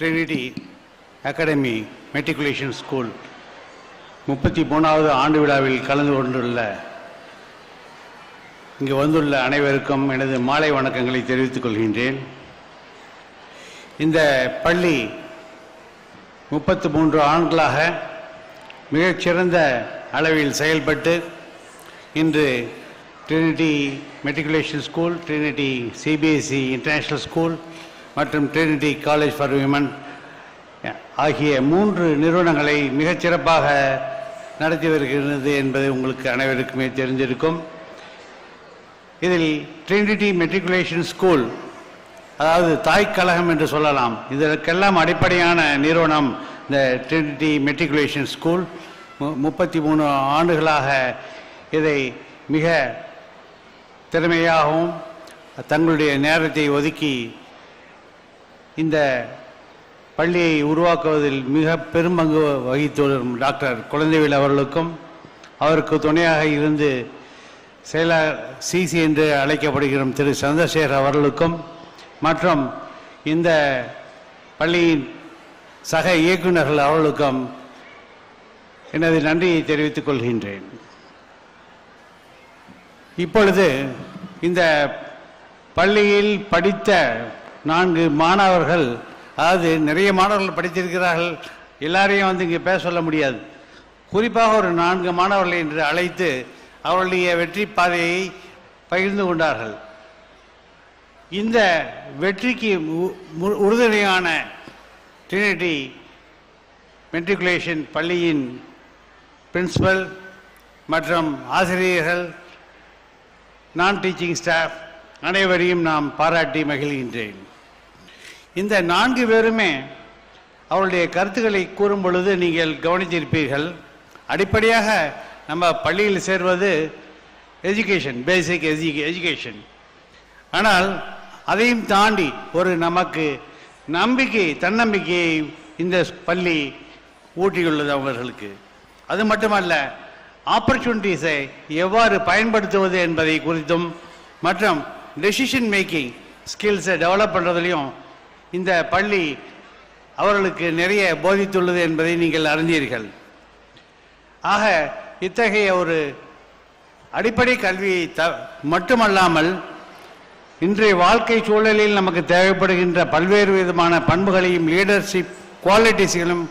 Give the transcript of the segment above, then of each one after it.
Trinity academy matriculation school 33வது ஆண்டு விழாவில் கலந்து கொண்டுள்ள இங்கு வந்துள்ள அனைவருக்கும் எனது மாலை வணக்கங்களை தெரிவித்துக் கொள்கின்றேன். இந்த பள்ளி 33 ஆண்டுகளாக மிகச்சிறந்த அளவில் செயல்பட்டு இன்று Trinity matriculation school, Trinity CBSE international school மற்றும் ட்ரினிட்டி காலேஜ் ஃபார் விமன் ஆகிய 3 நிறுவனங்களை மிகச்சிறப்பாக நடத்தி வருகிறது என்பது உங்களுக்கு அனைவருக்குமே தெரிந்திருக்கும். இதில் ட்ரினிட்டி மெட்ரிகுலேஷன் ஸ்கூல், அதாவது தாய்க்கழகம் என்று சொல்லலாம், இதற்கெல்லாம் அடிப்படையான நிறுவனம் இந்த ட்ரினிட்டி மெட்ரிகுலேஷன் ஸ்கூல். 33 ஆண்டுகளாக இதை மிக திறமையாகவும் தங்களுடைய நேரத்தை ஒதுக்கி இந்த பள்ளியை உருவாக்குவதில் மிக பெரும்பங்கு வகித்து வரும் டாக்டர் குழந்தைவேல் அவர்களுக்கும், அவருக்கு துணையாக இருந்து செயலர் சிசி என்று அழைக்கப்படுகிற திரு சந்திரசேகர் அவர்களுக்கும் மற்றும் இந்த பள்ளியின் சக இயக்குநர்கள் அவர்களுக்கும் எனது நன்றியை தெரிவித்துக் கொள்கின்றேன். இப்பொழுது இந்த பள்ளியில் படித்த 4 மாணவர்கள், அதாவது நிறைய மாணவர்கள் படித்திருக்கிறார்கள், எல்லாரையும் இங்கே பேச சொல்ல முடியாது. குறிப்பாக ஒரு 4 மாணவர்களை என்று அழைத்து அவர்களுடைய வெற்றி பாதையை பகிர்ந்து கொண்டார்கள். இந்த வெற்றிக்கு உறுதுணையான ட்ரினிட்டி மெட்ரிகுலேஷன் பள்ளியின் பிரின்சிபல் மற்றும் ஆசிரியர்கள், நான் டீச்சிங் ஸ்டாஃப் அனைவரையும் நாம் பாராட்டி மகிழ்கின்றேன். இந்த 4 பேருமே அவருடைய கருத்துக்களை கூறும் பொழுது நீங்கள் கவனித்திருப்பீர்கள். அடிப்படையாக நம்ம பள்ளியில் சேர்வது எஜுகேஷன், பேசிக் எஜுகேஷன். ஆனால் அதையும் தாண்டி ஒரு நமக்கு நம்பிக்கை, தன்னம்பிக்கையை இந்த பள்ளி ஊட்டியுள்ளது அவர்களுக்கு. அது மட்டுமல்ல, ஆப்பர்ச்சுனிட்டிஸை எவ்வாறு பயன்படுத்துவது என்பதை குறித்தும் மற்றும் டெசிஷன் மேக்கிங் ஸ்கில்ஸை டெவலப் பண்ணுறதுலையும் இந்த பள்ளி அவர்களுக்கு நிறைய போதித்துள்ளது என்பதை நீங்கள் அறிந்தீர்கள். ஆக இத்தகைய ஒரு அடிப்படை கல்வியை மட்டுமல்லாமல் இன்றைய வாழ்க்கை சூழலில் நமக்கு தேவைப்படுகின்ற பல்வேறு விதமான பண்புகளையும் லீடர்ஷிப் குவாலிட்டிஸ்களும்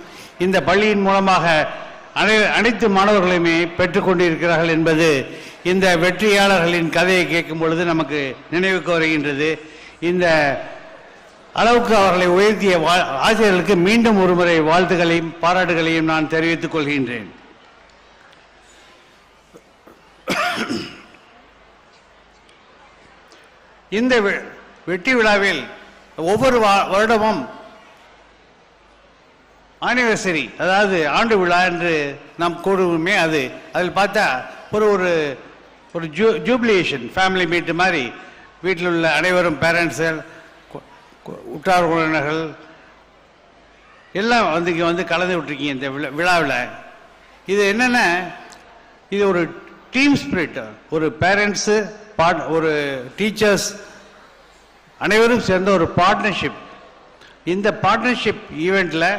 இந்த பள்ளியின் மூலமாக அனைத்து மாணவர்களுமே பெற்றுக்கொண்டிருக்கிறார்கள் என்பது இந்த வெற்றியாளர்களின் கதையை கேட்கும் பொழுது நமக்கு நினைவுக்கு வருகின்றது. இந்த அளவுக்கு அவர்களை உயர்த்திய ஆசிரியர்களுக்கு மீண்டும் ஒருமுறை வாழ்த்துக்களையும் பாராட்டுகளையும் நான் தெரிவித்துக் கொள்கின்றேன். இந்த வெற்றி விழாவில் ஒவ்வொரு வருடமும் ஆனிவர்சரி, அதாவது ஆண்டு விழா என்று நாம் கூறுவோமே, அதில் பார்த்தா ஒரு ஜூப்ளியேஷன் ஃபேமிலி மீட்டு மாதிரி வீட்டில் உள்ள அனைவரும், பேரண்ட்ஸுகள், உற்றார் உறவினர்கள் எல்லாம் இங்கே கலந்து விட்டுருக்கீங்க இந்த விழாவில். இது என்னென்னா, இது ஒரு டீம் ஸ்பிரிட், ஒரு பேரண்ட்ஸு, ஒரு டீச்சர்ஸ் அனைவரும் சேர்ந்த ஒரு பார்ட்னர்ஷிப். இந்த பார்ட்னர்ஷிப் ஈவெண்ட்டில்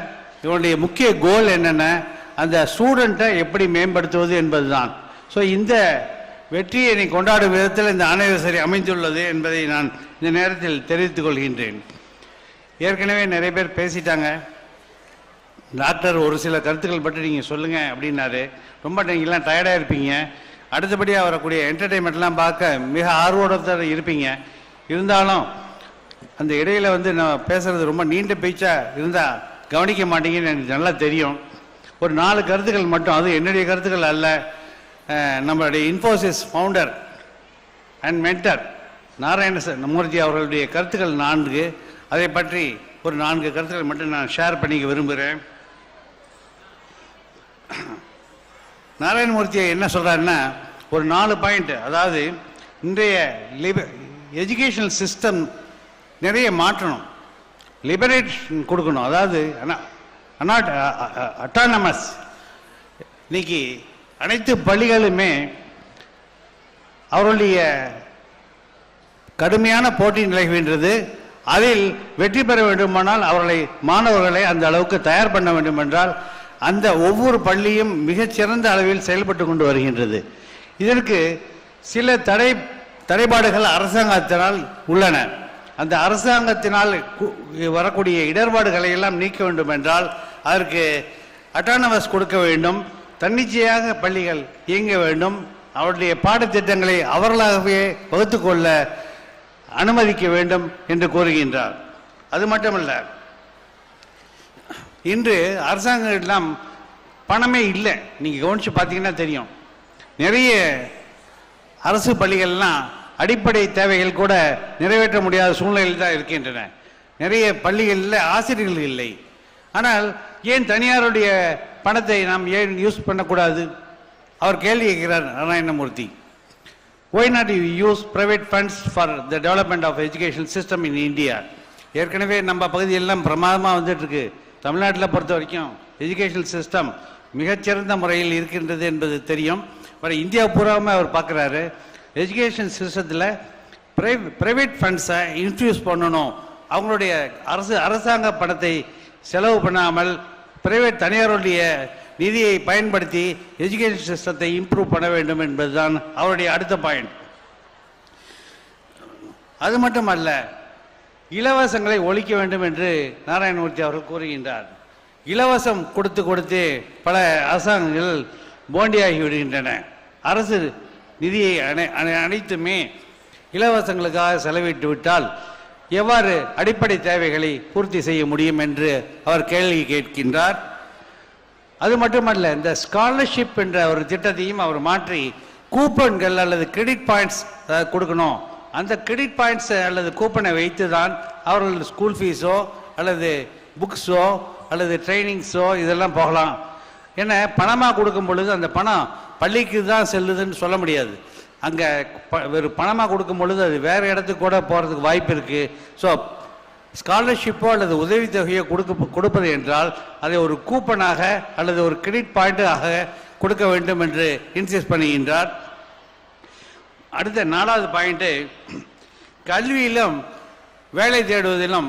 இவனுடைய முக்கிய கோல் என்னென்ன, அந்த ஸ்டூடெண்ட்டை எப்படி மேம்படுத்துவது என்பது தான். ஸோ இந்த வெற்றியை நீ கொண்டாடும் விதத்தில் இந்த ஆனிவர்சரி அமைந்துள்ளது என்பதை நான் இந்த நேரத்தில் தெரிவித்துக் கொள்கின்றேன். ஏற்கனவே நிறைய பேர் பேசிட்டாங்க. டாக்டர் ஒரு சில கருத்துக்கள் பற்றி நீங்கள் சொல்லுங்கள் அப்படின்னாரு. ரொம்ப நீங்கள்லாம் டயர்டாக இருப்பீங்க. அடுத்தபடியாக வரக்கூடிய என்டர்டெயின்மெண்ட்லாம் பார்க்க மிக ஆர்வத்தோடு இருப்பீங்க. இருந்தாலும் அந்த இடையில் நான் பேசுகிறது ரொம்ப நீண்ட பேச்சாக இருந்தால் கவனிக்க மாட்டீங்கன்னு எனக்கு நல்லா தெரியும். ஒரு 4 கருத்துக்கள் மட்டும், அது என்னுடைய கருத்துக்கள் அல்ல, நம்மளுடைய Infosys founder and mentor Narayanamurthy அவர்களுடைய கருத்துக்கள் 4. அதை பற்றி ஒரு 4 கருத்துக்கள் மட்டும் நான் ஷேர் பண்ணிக்க விரும்புகிறேன். நாராயணமூர்த்தியை என்ன சொல்கிறாருன்னா, ஒரு 4 பாயிண்ட், அதாவது இன்றைய எஜுகேஷனல் சிஸ்டம் நிறைய மாற்றணும், லிபரேஷன் கொடுக்கணும், அதாவது அட்டானமஸ். இன்னைக்கு அனைத்து பள்ளிகளுமே அவர்களுடைய கடுமையான போட்டி நிலவுகின்றது. அதில் வெற்றி பெற வேண்டுமானால் மாணவர்களை அந்த அளவுக்கு தயார் பண்ண வேண்டும் என்றால் அந்த ஒவ்வொரு பள்ளியும் மிகச்சிறந்த அளவில் செயல்பட்டு கொண்டு வருகின்றது. இதற்கு சில தடைபாடுகள் அரசாங்கத்தினால் உள்ளன. அந்த அரசாங்கத்தினால் வரக்கூடிய இடர்பாடுகளை எல்லாம் நீக்க வேண்டும் என்றால் அதற்கு அட்டானமஸ் கொடுக்க வேண்டும், தன்னிச்சையாக பள்ளிகள் இயங்க வேண்டும், அவருடைய பாடத்திட்டங்களை அவர்களாகவே வகுத்துக்கொள்ள அனுமதிக்க வேண்டும் என்று கூறுகின்றார். அது மட்டுமல்ல, இன்று அரசாங்கம் பணமே இல்லை. நீங்கள் கவனித்து பார்த்தீங்கன்னா தெரியும், நிறைய அரசு பள்ளிகள்லாம் அடிப்படை தேவைகள் கூட நிறைவேற்ற முடியாத சூழ்நிலையில் தான் இருக்கின்றன. நிறைய பள்ளிகளில் ஆசிரியர்கள் இல்லை. ஆனால் ஏன் தனியாருடைய பணத்தை நாம் ஏன் யூஸ் பண்ணக்கூடாது? அவர் கேள்வி கேட்கிறார் Narayanamurthy. Why not you use private funds for the development of education system in India? ஏற்கனவே நம்ம பகுதியெல்லாம் பிரமாதமாக வந்துட்டு இருக்கு. தமிழ்நாட்டில் பொறுத்த வரைக்கும் எஜுகேஷன் சிஸ்டம் மிகச்சிறந்த முறையில் இருக்கின்றது என்பது தெரியும். இந்தியா பூராவுமே அவர் பார்க்குறாரு. எஜுகேஷன் சிஸ்டத்தில் ப்ரைவேட் ஃபண்ட்ஸை இன்ஃப்யூஸ் பண்ணணும். அவங்களுடைய அரசாங்க பணத்தை செலவு பண்ணாமல் பிரைவேட் தனியாருடைய நிதியை பயன்படுத்தி எஜுகேஷன் சிஸ்டத்தை இம்ப்ரூவ் பண்ண வேண்டும் என்பதுதான் அவருடைய அடுத்த பாயிண்ட். அது மட்டுமல்ல, இலவசங்களை ஒழிக்க வேண்டும் என்று நாராயணமூர்த்தி அவர்கள் கூறுகின்றார். இலவசம் கொடுத்து கொடுத்து பல அரசாங்கங்கள் போண்டியாகி விடுகின்றன. அரசு நிதியை அனைத்துமே இலவசங்களுக்காக செலவிட்டு விட்டால் எவ்வாறு அடிப்படை தேவைகளை பூர்த்தி செய்ய முடியும் என்று அவர் கேள்வி கேட்கின்றார். அது மட்டுமல்ல, இந்த ஸ்காலர்ஷிப் என்ற ஒரு திட்டத்தையும் அவர் மாற்றி கூப்பன்கள் அல்லது கிரெடிட் பாயிண்ட்ஸ் கொடுக்கணும். அந்த கிரெடிட் பாயிண்ட்ஸ் அல்லது கூப்பனை வைத்து தான் அவர்கள் ஸ்கூல் ஃபீஸோ அல்லது புக்ஸோ அல்லது ட்ரைனிங்ஸோ இதெல்லாம் போகலாம். ஏன்னா பணமாக கொடுக்கும் பொழுது அந்த பணம் பள்ளிக்கு தான் செல்லுதுன்னு சொல்ல முடியாது. அங்கே வெறும் பணமாக கொடுக்கும் பொழுது அது வேறு இடத்துக்கு கூட போகிறதுக்கு வாய்ப்பு இருக்குது. ஸோ ஸ்காலர்ஷிப்போ அல்லது உதவித்தொகையோ கொடுப்பது என்றால் அதை ஒரு கூப்பனாக அல்லது ஒரு கிரெடிட் பாயிண்டாக கொடுக்க வேண்டும் என்று இன்சிஸ்ட் பண்ணுகின்றார். அடுத்த 4வது பாயிண்ட்டு, கல்வியிலும் வேலை தேடுவதிலும்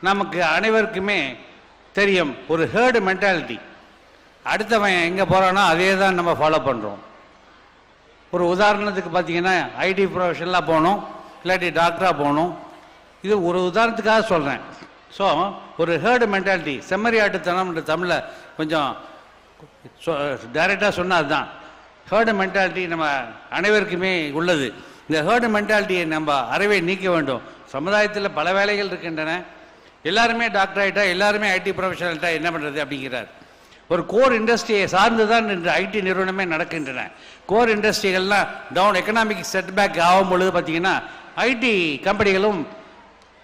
நமக்கு அனைவருக்குமே தெரியும் ஒரு ஹேர்டு மென்டாலிட்டி. அடுத்தவன் எங்கே போகிறானோ அதே தான் நம்ம ஃபாலோ பண்ணுறோம். ஒரு உதாரணத்துக்கு பார்த்தீங்கன்னா ஐடி ப்ரொஃபஷனலாக போகணும், இல்லாட்டி டாக்டராக போகணும். இது ஒரு உதாரணத்துக்காக சொல்கிறேன். ஸோ ஒரு ஹேர்டு மென்டாலிட்டி, செம்மறி ஆட்டுத்தனம் என்ற தமிழில் கொஞ்சம் டைரெக்டாக சொன்னால் அதுதான். ஹேர்டு மென்டாலிட்டி நம்ம அனைவருக்குமே உள்ளது. இந்த ஹேர்டு மென்டாலிட்டியை நம்ம அறவே நீக்க வேண்டும். சமுதாயத்தில் பல வேலைகள் இருக்கின்றன. எல்லாருமே டாக்டர் ஆகிட்டா, எல்லாருமே ஐடி ப்ரொஃபஷனல்கிட்ட என்ன பண்ணுறது அப்படிங்கிறார். ஒரு கோர் இண்டஸ்ட்ரியை சார்ந்து தான் இன்று ஐடி நிறுவனமே நடக்கின்றன. கோர் இண்டஸ்ட்ரிகள்லாம் டவுன் எக்கனாமிக் செட்பேக் ஆகும் பொழுது பார்த்தீங்கன்னா ஐடி கம்பெனிகளும்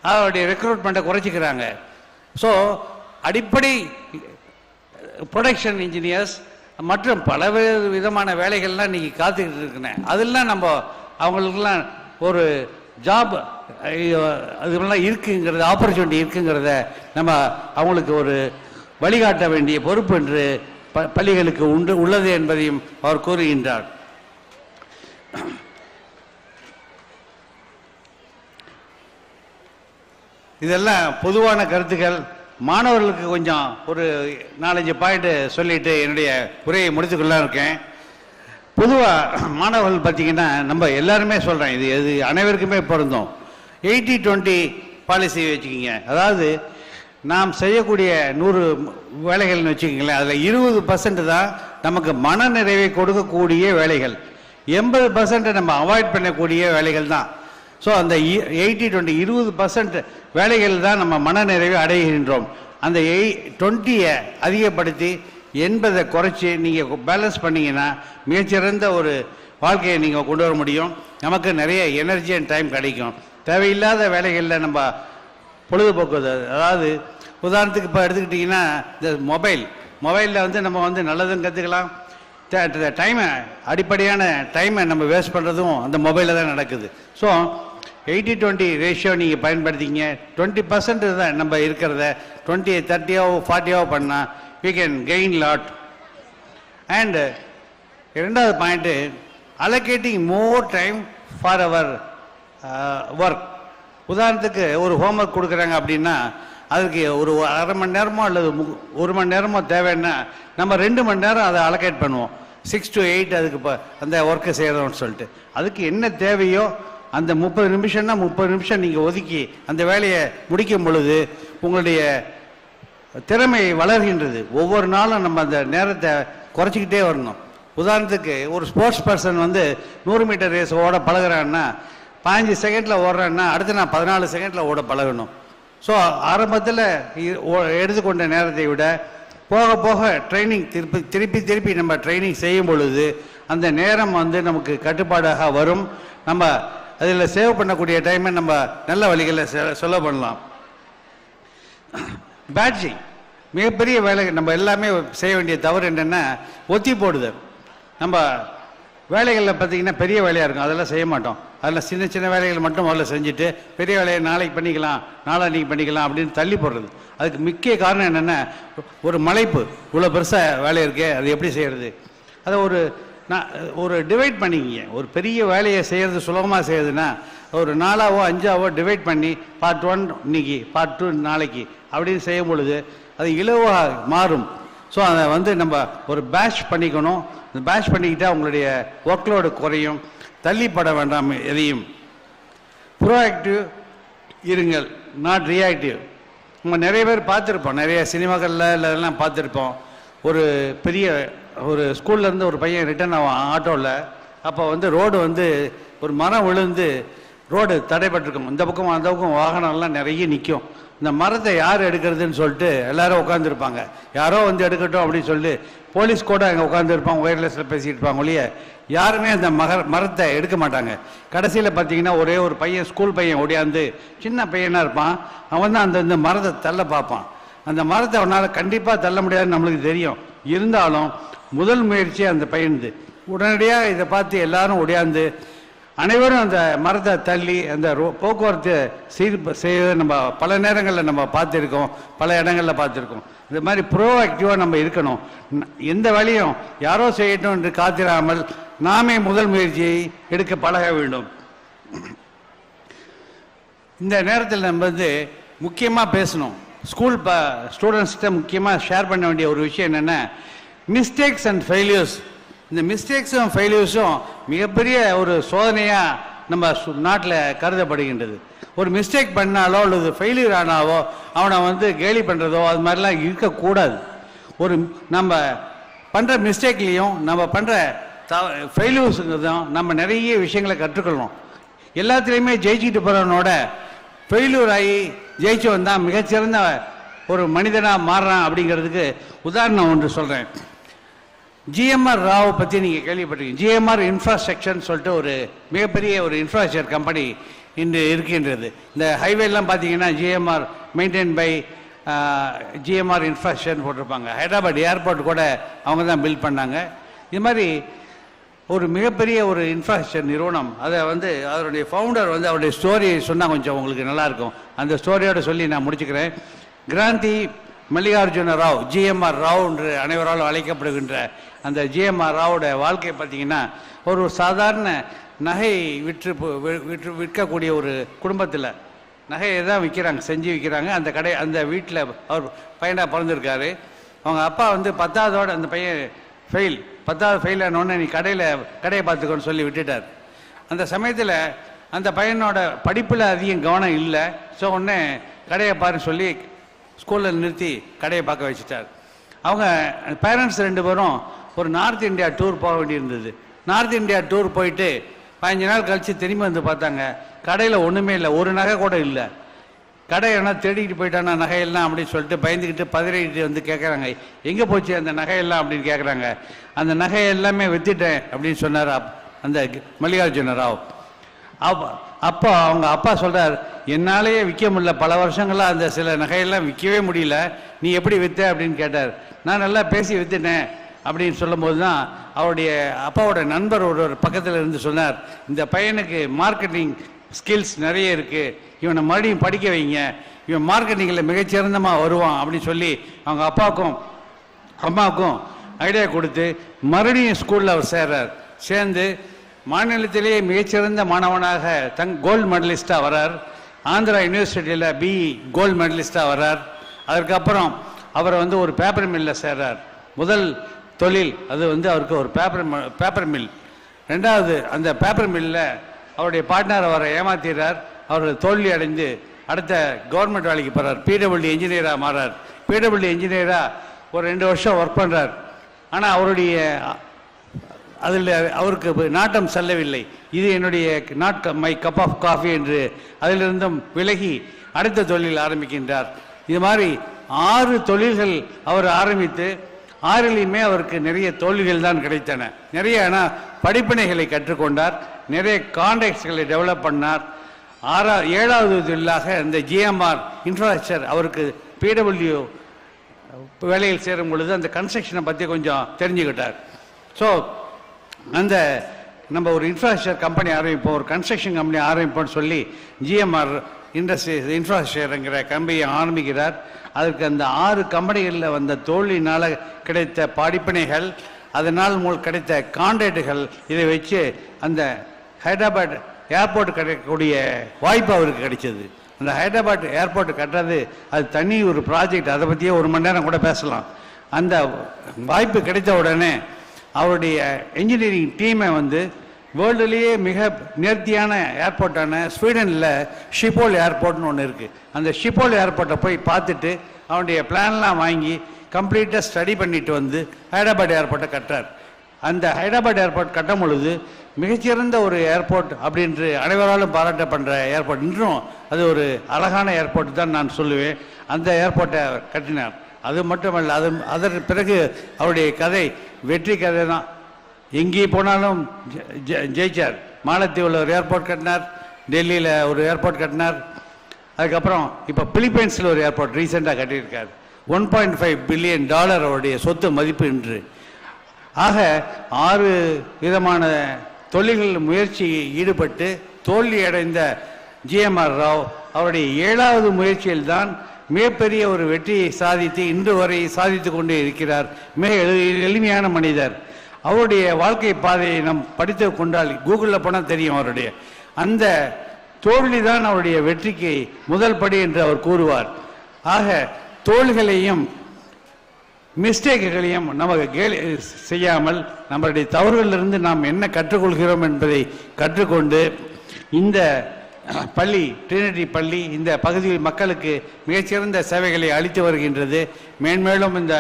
அவருடைய ரெக்ரூட்மெண்ட்டை குறைச்சிக்கிறாங்க. ஸோ அடிப்படை ப்ரொடக்ஷன் இன்ஜினியர்ஸ் மற்றும் பல விதமான வேலைகள்லாம் இன்றைக்கி காத்துக்கிட்டு இருக்குனேன். அதெல்லாம் நம்ம அவங்களுக்கெல்லாம் ஒரு ஜாப் அதுலாம் இருக்குங்கிறது, ஆப்பர்ச்சுனிட்டி இருக்குங்கிறத நம்ம அவங்களுக்கு ஒரு வழிகாட்ட வேண்டிய பொறுப்பு என்று பள்ளிகளுக்கு உள்ளது என்பதையும் அவர் கூறுகின்றார். இதெல்லாம் பொதுவான கருத்துக்கள். மாணவர்களுக்கு கொஞ்சம் ஒரு 4-5 பாயிண்ட் சொல்லிட்டு என்னுடைய உரையை முடித்துக்கொள்ளலாம் இருக்கேன். பொதுவாக மாணவர்கள் பார்த்தீங்கன்னா நம்ம எல்லாருமே சொல்கிறேன், இது அனைவருக்குமே பொருந்தும். 80-20 பாலிசி வச்சுக்கிங்க. அதாவது நாம் செய்யக்கூடிய 100 வேலைகள்னு வச்சுக்கிங்களேன், அதில் 20% தான் நமக்கு மன நிறைவை கொடுக்கக்கூடிய வேலைகள், 80% நம்ம அவாய்ட் பண்ணக்கூடிய வேலைகள் தான். ஸோ அந்த 80-20 20% வேலைகள் தான் நம்ம மன நிறைவை அடைகின்றோம். அந்த 20 அதிகப்படுத்தி 80 குறைச்சி நீங்கள் பேலன்ஸ் பண்ணிங்கன்னா மிகச்சிறந்த ஒரு வாழ்க்கையை நீங்கள் கொண்டு வர முடியும். நமக்கு நிறைய எனர்ஜி அண்ட் டைம் கிடைக்கும். தேவையில்லாத வேலைகளில் நம்ம பொழுதுபோக்குவது, அதாவது உதாரணத்துக்கு இப்போ எடுத்துக்கிட்டிங்கன்னா இந்த மொபைலில் வந்து நம்ம வந்து நல்லதும் கற்றுக்கலாம், டைமை அடிப்படையான டைமை நம்ம வேஸ்ட் பண்ணுறதும் அந்த மொபைலில் தான் நடக்குது. ஸோ 80-20 ரேஷியோ நீங்கள் பயன்படுத்திங்க. 20% தான் நம்ம இருக்கிறத 20, 30 40 பண்ணால் we can gain lot. And இரண்டாவது point, allocating more time for our work. உதாரணத்துக்கு ஒரு ஹோம்ஒர்க் கொடுக்குறாங்க அப்படின்னா அதுக்கு ஒரு அரை மணி நேரமோ அல்லது 1 மணி நேரமோ தேவைன்னா நம்ம 2 மணி நேரம் அதை அலோகேட் பண்ணுவோம். 6 to 8 அதுக்கு அந்த ஒர்க்கை செய்கிறோம்னு சொல்லிட்டு அதுக்கு என்ன தேவையோ அந்த 30 நிமிஷம்னா 30 நிமிஷம் நீங்கள் ஒதுக்கி அந்த வேலையை முடிக்கும் பொழுது உங்களுடைய திறமை வளர்கின்றது. ஒவ்வொரு நாளும் நம்ம அந்த நேரத்தை குறைச்சிக்கிட்டே வரணும். உதாரணத்துக்கு ஒரு ஸ்போர்ட்ஸ் பர்சன் 100 மீட்டர் ரேஸ் ஓட பழகிறான்னா 15 செகண்டில் ஓடுறான்னா அடுத்து நான் 14 செகண்டில் ஓட பழகணும். ஸோ ஆரம்பத்தில் எடுத்துக்கொண்ட நேரத்தை விட போக போக ட்ரைனிங் திருப்பி நம்ம ட்ரைனிங் செய்யும் பொழுது அந்த நேரம் நமக்கு கட்டுப்பாடாக வரும். நம்ம அதில் சேவ் பண்ணக்கூடிய டைமை நம்ம நல்ல வழிகளில் செலவு பண்ணலாம். பேட்ஜிங் மிகப்பெரிய வேலை. நம்ம எல்லாமே செய்ய வேண்டிய தவறு என்னென்னா ஒத்தி போடுதல். நம்ம வேலைகளில் பார்த்திங்கன்னா பெரிய வேலையாக இருக்கும், அதெல்லாம் செய்ய மாட்டோம். அதில் சின்ன சின்ன வேலைகள் மட்டும் முதல்ல செஞ்சுட்டு பெரிய வேலையை நாளைக்கு பண்ணிக்கலாம் நாளான்னைக்கு பண்ணிக்கலாம் அப்படின்னு தள்ளி போடுறது. அதுக்கு முக்கிய காரணம் என்னென்னா ஒரு மலைப்பு. இவ்வளோ பெருசாக வேலை இருக்கே அது எப்படி செய்கிறது, அதை ஒரு டிவைட் பண்ணிக்கிங்க. ஒரு பெரிய வேலையை செய்கிறது சுலபமாக செய்யறதுன்னா ஒரு 4ஆவோ 5ஆவோ டிவைட் பண்ணி பார்ட் 1 இன்னைக்கு பார்ட் 2 நாளைக்கு அப்படின்னு செய்யும் பொழுது அது இலவாக மாறும். ஸோ அதை நம்ம ஒரு பேட்ச் பண்ணிக்கணும். இந்த பேட்ச் பண்ணிக்கிட்டால் உங்களுடைய ஒர்க்லோடு குறையும். தள்ளிப்பட வேண்டாம் எதையும். ப்ரோஆக்டிவ் இருங்கள், நாட் ரியாக்டிவ். நம்ம நிறைய பேர் பார்த்துருப்போம், நிறைய சினிமாக்களில் இதெல்லாம் பார்த்துருப்போம். ஒரு பெரிய ஒரு ஸ்கூல்லேருந்து ஒரு பையன் ரிட்டர்ன் ஆகும் ஆட்டோவில். அப்போ ரோடு ஒரு மரம் விழுந்து ரோடு தடைப்பட்டிருக்கும். இந்த பக்கம் அந்த பக்கம் வாகனம்லாம் நிறைய நிற்கும். இந்த மரத்தை யார் எடுக்கிறதுன்னு சொல்லிட்டு எல்லாரும் உட்காந்துருப்பாங்க. யாரோ எடுக்கட்டும் அப்படின்னு சொல்லிட்டு போலீஸ் கூட அங்கே உட்காந்துருப்பாங்க, ஒயர்லெஸில் பேசிகிட்டு இருப்பாங்க ஒழிய யாருமே அந்த மரத்தை எடுக்க மாட்டாங்க. கடைசியில் பார்த்தீங்கன்னா ஒரே ஒரு பையன், ஸ்கூல் பையன் ஓடியாந்து, சின்ன பையனாக இருப்பான், அவன் தான் அந்த மரத்தை தள்ள பார்ப்பான். அந்த மரத்தை அவனால் கண்டிப்பாக தள்ள முடியாதுன்னு நம்மளுக்கு தெரியும். இருந்தாலும் முதல் முயற்சி அந்த பையனுது. உடனடியாக இதை பார்த்து எல்லாரும் ஓடியாந்து அனைவரும் அந்த மரத்தை தள்ளி அந்த போக்குவரத்து செய்வதை நம்ம பல நேரங்களில் நம்ம பார்த்துருக்கோம், பல இடங்களில் பார்த்துருக்கோம். இந்த மாதிரி ப்ரோஆக்டிவாக நம்ம இருக்கணும். எந்த வேலையும் யாரோ செய்யட்டும் என்று காத்திராமல் நாமே முதல் முயற்சியை எடுக்க பழக வேண்டும். இந்த நேரத்தில் நம்ம முக்கியமாக பேசணும். ஸ்டூடெண்ட்ஸ்கிட்ட முக்கியமாக ஷேர் பண்ண வேண்டிய ஒரு விஷயம் என்னென்னா மிஸ்டேக்ஸ் அண்ட் ஃபெயிலியர்ஸ். இந்த மிஸ்டேக்ஸும் ஃபெயிலியர்ஸும் மிகப்பெரிய ஒரு சோதனையாக நம்ம நாட்டில் கருதப்படுகின்றது. ஒரு மிஸ்டேக் பண்ணாலோ அல்லது ஃபெயிலியர் ஆனாவோ அவனை கேலி பண்ணுறதோ அது மாதிரிலாம் இருக்கக்கூடாது. நம்ம பண்ணுற மிஸ்டேக்லேயும் நம்ம பண்ணுற ஃபெயிலியர்ஸுங்கிறதும் நம்ம நிறைய விஷயங்களை கற்றுக்கொள்ளணும். எல்லாத்துலேயுமே ஜெயிச்சுட்டு போகிறவனோட ஃபெயிலியர் ஆகி ஜெயிச்சவன் தான் மிகச்சிறந்த ஒரு மனிதனாக மாறுறான். அப்படிங்கிறதுக்கு உதாரணம் ஒன்று சொல்கிறேன். ஜிஎம்ஆர் ராவ் பற்றி நீங்கள் கேள்விப்பட்டிருக்கீங்க. ஜிஎம்ஆர் இன்ஃப்ராஸ்ட்ரக்சர்னு சொல்லிட்டு ஒரு மிகப்பெரிய ஒரு இன்ஃப்ராஸ்ட்ரக்சர் கம்பெனி இன்று இருக்கின்றது. இந்த ஹைவேலாம் பார்த்தீங்கன்னா ஜிஎம்ஆர் மெயின்டைன் பை ஜிஎம்ஆர் இன்ஃப்ராஸ்ட்ரக்சர்னு போட்டிருப்பாங்க. ஹைதராபாத் ஏர்போர்ட் கூட அவங்க தான் பில்ட் பண்ணாங்க. இது மாதிரி ஒரு மிகப்பெரிய ஒரு இன்ஃப்ராஸ்ட்ரக்சர் நிறுவனம். அதை அதனுடைய ஃபவுண்டர் அவருடைய ஸ்டோரி சொன்னால் கொஞ்சம் உங்களுக்கு நல்லாயிருக்கும். அந்த ஸ்டோரியோடு சொல்லி நான் முடிச்சுக்கிறேன். கிராந்தி மல்லிகார்ஜுன ராவ், ஜிஎம்ஆர் ராவ் என்று அனைவராலும் அழைக்கப்படுகின்ற அந்த ஜிஎம்ஆர் ராவோட வாழ்க்கை பார்த்தீங்கன்னா ஒரு சாதாரண நகை விற்கக்கூடிய ஒரு குடும்பத்தில் நகையை தான் விற்கிறாங்க, செஞ்சு விற்கிறாங்க. அந்த வீட்டில் அவர் பையனாக பிறந்திருக்காரு. அவங்க அப்பா 10ஆவதோடு அந்த பையன் 10ஆவது ஃபெயில் ஆனோடனே நீ கடையை பார்த்துக்கோன்னு சொல்லி விட்டுட்டார். அந்த சமயத்தில் அந்த பையனோட படிப்பில் அதிகம் கவனம் இல்லை. ஸோ உடனே கடையை பாருன்னு சொல்லி ஸ்கூலில் நிறுத்தி கடையை பார்க்க வச்சுட்டார். அவங்க பேரண்ட்ஸ் 2 பேரும் ஒரு நார்த் இந்தியா டூர் போக வேண்டியிருந்தது. நார்த் இந்தியா டூர் போயிட்டு 15 நாள் கழித்து திரும்பி பார்த்தாங்க, கடையில் ஒன்றுமே இல்லை, ஒரு நகை கூட இல்லை. கடை என்ன தேடிக்கிட்டு போயிட்டானா நகையெல்லாம் அப்படின்னு சொல்லிட்டு பயந்துக்கிட்டு பதறிக்கிட்டு கேட்குறாங்க, எங்கே போச்சு அந்த நகையெல்லாம் அப்படின்னு கேட்குறாங்க. அந்த நகை எல்லாமே விற்றுட்டேன் அப்படின்னு சொன்னார் அந்த மல்லிகார்ஜுன ராவ். அப்போ அவங்க அப்பா சொல்கிறார், என்னாலேயே விற்க முடியல, பல வருஷங்களாக அந்த சில நகையெல்லாம் விற்கவே முடியல, நீ எப்படி விற்ற அப்படின்னு கேட்டார். நான் நல்லா பேசி விற்றுட்டேன் அப்படின்னு சொல்லும்போது தான் அவருடைய அப்பாவோட நண்பர் ஒரு பக்கத்தில் இருந்து சொன்னார், இந்த பையனுக்கு மார்க்கெட்டிங் ஸ்கில்ஸ் நிறைய இருக்குது, இவனை மறுபடியும் படிக்க வைங்க, இவன் மார்க்கெட்டிங்கில் மிகச்சிறந்தமாக வருவான் அப்படின்னு சொல்லி அவங்க அப்பாவுக்கும் அம்மாவுக்கும் ஐடியா கொடுத்து மறுபடியும் ஸ்கூலில் அவர் சேர்ந்து மாநிலத்திலேயே மிகச்சிறந்த மாணவனாக கோல்டு மெடலிஸ்டாக வரார். ஆந்திரா யூனிவர்சிட்டியில் பிஇ கோல்டு மெடலிஸ்டாக வர்றார். அதற்கப்புறம் அவரை வந்து ஒரு பேப்பர் மில்லில் சேர்றார். முதல் தொழில் அது வந்து அவருக்கு ஒரு பேப்பர் மில். ரெண்டாவது அந்த பேப்பர் மில்லில் அவருடைய பார்ட்னர் அவரை ஏமாத்திடுறார். அவர் தோல்வி அடைந்து அடுத்த கவர்மெண்ட் வேலைக்கு போகிறார். பிடபிள்யூடி இன்ஜினியராக மாறார். பிடபிள்யூடி இன்ஜினியராக ஒரு 2 வருஷம் ஒர்க் பண்ணுறார். ஆனால் அவருடைய அதில் அவருக்கு நாட்டம் செல்லவில்லை. இது என்னுடைய not my cup of coffee என்று அதிலிருந்தும் விலகி அடுத்த தொழில் ஆரம்பிக்கின்றார். இது மாதிரி 6 தொழில்கள் அவர் ஆரம்பித்து 6லையுமே அவருக்கு நிறைய தோல்விகள் தான் கிடைத்தன. நிறைய ஆனால் படிப்பினைகளை கற்றுக்கொண்டார். நிறைய கான்டாக்ட்ஸ்களை டெவலப் பண்ணார். 7வது தொழிலாக இந்த ஜிஎம்ஆர் இன்ஃப்ராஸ்ட்ரக்சர் அவருக்கு பிடபிள்யூ வேலையில் சேரும் பொழுது அந்த கன்ஸ்ட்ரக்ஷனை பற்றி கொஞ்சம் தெரிஞ்சுக்கிட்டார். ஸோ அந்த நம்ம ஒரு இன்ஃப்ராஸ்ட்ரக்சர் கம்பெனி ஆரம்பிப்போம், ஒரு கன்ஸ்ட்ரக்ஷன் கம்பெனி ஆரம்பிப்போம்னு சொல்லி ஜிஎம்ஆர் இண்டஸ்ட்ரீஸ் இன்ஃப்ராஸ்ட்ரக்சருங்கிற கம்பெனியை ஆரம்பிக்கிறார். அதுக்கு அந்த 6 கம்பெனிகளில் வந்த தோல்வியினால் கிடைத்த படிப்பினைகள், அதனால் கிடைத்த கான்ட்ராக்டுகள், இதை வச்சு அந்த ஹைதராபாத் ஏர்போர்ட் கிடைக்கக்கூடிய வாய்ப்பு அவருக்கு கிடைச்சது. அந்த ஹைதராபாத் ஏர்போர்ட் கட்டுறது அது தனி ஒரு ப்ராஜெக்ட். அதை பற்றியே 1 மணி நேரம் கூட பேசலாம். அந்த வாய்ப்பு கிடைத்த உடனே அவருடைய இன்ஜினியரிங் டீமை வந்து வேர்ல்டுலேயே மிக நேர்த்தியான ஏர்போர்ட்டான ஸ்வீடனில் ஷிப்போல் ஏர்போர்ட்னு ஒன்று இருக்குது. அந்த ஷிப்போல் ஏர்போர்ட்டை போய் பார்த்துட்டு அவனுடைய பிளான்லாம் வாங்கி கம்ப்ளீட்டாக ஸ்டடி பண்ணிட்டு வந்து ஹைதராபாத் ஏர்போர்ட்டை கட்டுறார். அந்த ஹைதராபாத் ஏர்போர்ட் கட்டும் பொழுது மிகச்சிறந்த ஒரு ஏர்போர்ட் அப்படின்று அனைவராலும் பாராட்டப்படுற ஏர்போர்ட். இன்றும் அது ஒரு அழகான ஏர்போர்ட் தான் நான் சொல்லுவேன். அந்த ஏர்போர்ட்டை கட்டினார். அது மட்டுமல்ல, அதற்கு பிறகு அவருடைய கதை வெற்றி கதை தான். எங்கே போனாலும் ஜெயிச்சார். மாலத்தீவில் ஒரு ஏர்போர்ட் கட்டினார், டெல்லியில் ஒரு ஏர்போர்ட் கட்டினார். அதுக்கப்புறம் இப்போ பிலிப்பைன்ஸில் ஒரு ஏர்போர்ட் ரீசெண்டாக கட்டியிருக்கார். $1.5 பில்லியன் அவருடைய சொத்து மதிப்பு இன்று. ஆக 6 விதமான தொழில்கள் முயற்சி ஈடுபட்டு தோல்வி அடைந்த ஜிஎம்ஆர் ராவ் அவருடைய 7வது முயற்சியில்தான் மிகப்பெரிய ஒரு வெற்றியை சாதித்து இன்று வரை சாதித்து கொண்டே இருக்கிறார். மிக எளிமையான மனிதர். அவருடைய வாழ்க்கை பாதையை நாம் படித்து கொண்டால் கூகுளில் போனால் தெரியும். அவருடைய அந்த தோல்வி தான் அவருடைய வெற்றிக்கு முதல் படி என்று அவர் கூறுவார். ஆக தோல்விகளையும் மிஸ்டேக்குகளையும் நமக்கு செய்யாமல் நம்மளுடைய தவறுகளிலிருந்து நாம் என்ன கற்றுக்கொள்கிறோம் என்பதை கற்றுக்கொண்டு இந்த பள்ளி ட்ரினிட்டி பள்ளி இந்த பகுதியில் மக்களுக்கு மிகச்சிறந்த சேவைகளை அளித்து வருகின்றது. மேன்மேலும் இந்த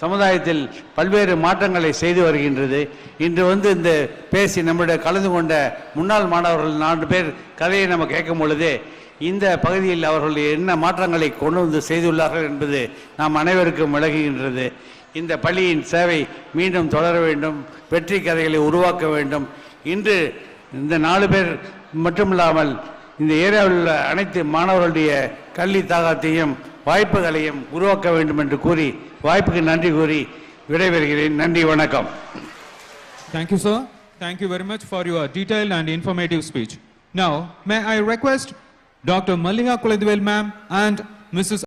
சமுதாயத்தில் பல்வேறு மாற்றங்களை செய்து வருகின்றது. இன்று வந்து இந்த பேசி நம்முடைய கலந்து கொண்ட முன்னாள் மாணவர்கள் 4 பேர் கதையை நம்ம கேட்கும் பொழுதே இந்த பகுதியில் அவர்கள் என்ன மாற்றங்களை கொண்டு வந்து செய்துள்ளார்கள் என்பது நாம் அனைவருக்கும் விளங்குகின்றது. இந்த பள்ளியின் சேவை மீண்டும் தொடர வேண்டும், வெற்றி கதைகளை உருவாக்க வேண்டும். இன்று இந்த 4 பேர் மட்டுமில்லாமல் இந்த ஏரியாவில் உள்ள அனைத்து மாணவர்களுடைய கல்வி தாகத்தையும் வாய்ப்புகளையும் உருவாக்க வேண்டும் என்று கூறி வாய்ப்புக்கு நன்றி கூறி விடைபெறுகிறேன். நன்றி, வணக்கம். Thank you, sir. Thank you very much for your detailed and informative speech. Now, may I request Dr. Mallika Kuladwel ma'am and Mrs.